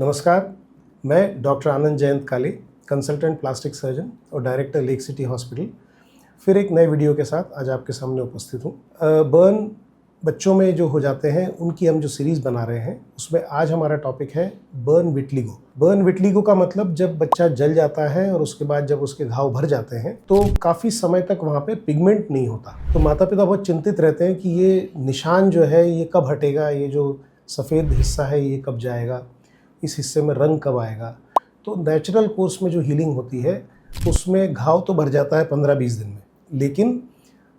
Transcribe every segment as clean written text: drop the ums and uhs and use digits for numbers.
नमस्कार, मैं डॉक्टर आनंद जयंत काले, कंसल्टेंट प्लास्टिक सर्जन और डायरेक्टर लेक सिटी हॉस्पिटल, फिर एक नए वीडियो के साथ आज आपके सामने उपस्थित हूँ। बर्न बच्चों में जो हो जाते हैं उनकी हम जो सीरीज़ बना रहे हैं उसमें आज हमारा टॉपिक है बर्न विटलिगो। बर्न विटलिगो का मतलब जब बच्चा जल जाता है और उसके बाद जब उसके घाव भर जाते हैं तो काफ़ी समय तक वहाँ पे पिगमेंट नहीं होता। तो माता पिता बहुत चिंतित रहते हैं कि ये निशान जो है ये कब हटेगा, ये जो सफ़ेद हिस्सा है ये कब जाएगा, इस हिस्से में रंग कब आएगा। तो नेचुरल कोर्स में जो हीलिंग होती है उसमें घाव तो भर जाता है 15-20 दिन में, लेकिन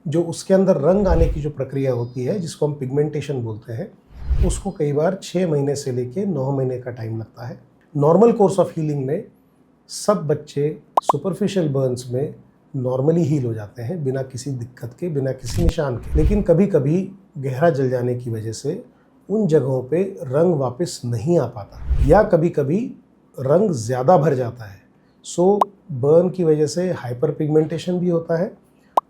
जो उसके अंदर रंग आने की जो प्रक्रिया होती है जिसको हम पिगमेंटेशन बोलते हैं, उसको कई बार 6 महीने से लेके 9 महीने का टाइम लगता है। नॉर्मल कोर्स ऑफ हीलिंग में सब बच्चे सुपरफिशियल बर्न्स में नॉर्मली हील हो जाते हैं बिना किसी दिक्कत के, बिना किसी निशान के। लेकिन कभी कभी गहरा जल जाने की वजह से उन जगहों पे रंग वापस नहीं आ पाता या कभी कभी रंग ज़्यादा भर जाता है। सो बर्न की वजह से हाइपर पिगमेंटेशन भी होता है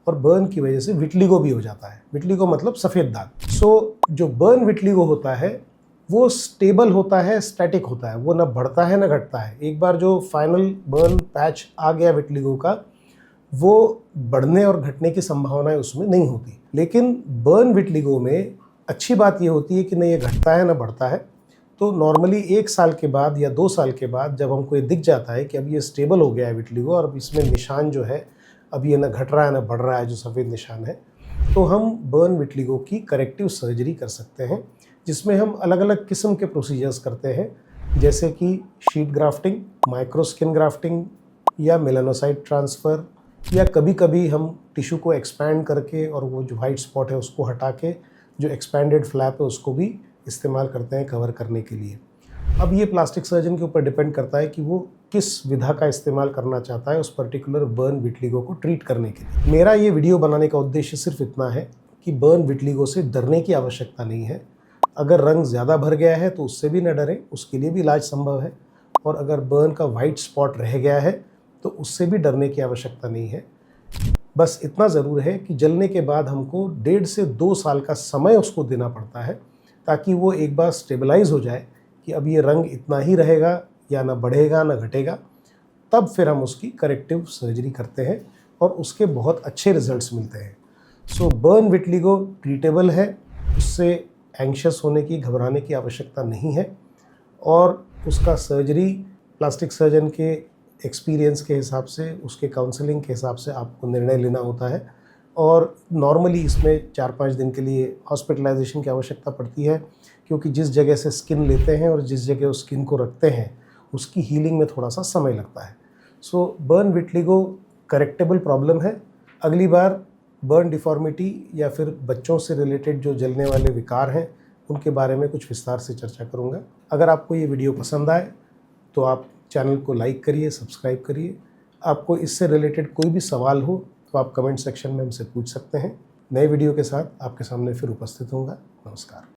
और बर्न की वजह से विटलिगो भी हो जाता है। विटलिगो मतलब सफ़ेद दाग। सो जो बर्न विटलिगो होता है वो स्टेबल होता है, स्टैटिक होता है, वो ना बढ़ता है ना घटता है। एक बार जो फाइनल बर्न पैच आ गया विटलिगो का, वो बढ़ने और घटने की संभावनाएं उसमें नहीं होती। लेकिन बर्न विटलिगो में अच्छी बात ये होती है कि ना ये घटता है ना बढ़ता है। तो नॉर्मली 1 साल के बाद या 2 साल के बाद जब हमको ये दिख जाता है कि अब ये स्टेबल हो गया है विटलिगो और अब इसमें निशान जो है अब ये ना घट रहा है ना बढ़ रहा है, जो सफ़ेद निशान है, तो हम बर्न विटलिगो की करेक्टिव सर्जरी कर सकते हैं, जिसमें हम अलग अलग किस्म के प्रोसीजर्स करते हैं, जैसे कि शीट ग्राफ्टिंग, माइक्रोस्किन ग्राफ्टिंग या मेलानोसाइट ट्रांसफ़र, या कभी कभी हम टिश्यू को एक्सपैंड करके और वो जो वाइट स्पॉट है उसको हटा के जो एक्सपैंडेड फ्लैप है उसको भी इस्तेमाल करते हैं कवर करने के लिए। अब ये प्लास्टिक सर्जन के ऊपर डिपेंड करता है कि वो किस विधा का इस्तेमाल करना चाहता है उस पर्टिकुलर बर्न विटलिगो को ट्रीट करने के लिए। मेरा ये वीडियो बनाने का उद्देश्य सिर्फ इतना है कि बर्न विटलिगो से डरने की आवश्यकता नहीं है। अगर रंग ज़्यादा भर गया है तो उससे भी न डरें, उसके लिए भी इलाज संभव है। और अगर बर्न का वाइट स्पॉट रह गया है तो उससे भी डरने की आवश्यकता नहीं है। बस इतना ज़रूर है कि जलने के बाद हमको 1.5 से 2 साल का समय उसको देना पड़ता है, ताकि वो एक बार स्टेबलाइज हो जाए कि अब ये रंग इतना ही रहेगा या ना बढ़ेगा ना घटेगा। तब फिर हम उसकी करेक्टिव सर्जरी करते हैं और उसके बहुत अच्छे रिजल्ट्स मिलते हैं। सो बर्न विटलिगो ट्रीटेबल है, उससे एंग्शियस होने की, घबराने की आवश्यकता नहीं है। और उसका सर्जरी प्लास्टिक सर्जन के एक्सपीरियंस के हिसाब से, उसके काउंसलिंग के हिसाब से आपको निर्णय लेना होता है। और नॉर्मली इसमें 4-5 दिन के लिए हॉस्पिटलाइजेशन की आवश्यकता पड़ती है, क्योंकि जिस जगह से स्किन लेते हैं और जिस जगह उस स्किन को रखते हैं उसकी हीलिंग में थोड़ा सा समय लगता है। सो बर्न विटलिगो करेक्टेबल प्रॉब्लम है। अगली बार बर्न डिफॉर्मिटी या फिर बच्चों से रिलेटेड जो जलने वाले विकार हैं उनके बारे में कुछ विस्तार से चर्चा करूँगा। अगर आपको ये वीडियो पसंद आए तो आप चैनल को लाइक करिए, सब्सक्राइब करिए। आपको इससे रिलेटेड कोई भी सवाल हो तो आप कमेंट सेक्शन में हमसे पूछ सकते हैं। नए वीडियो के साथ आपके सामने फिर उपस्थित होऊंगा। नमस्कार।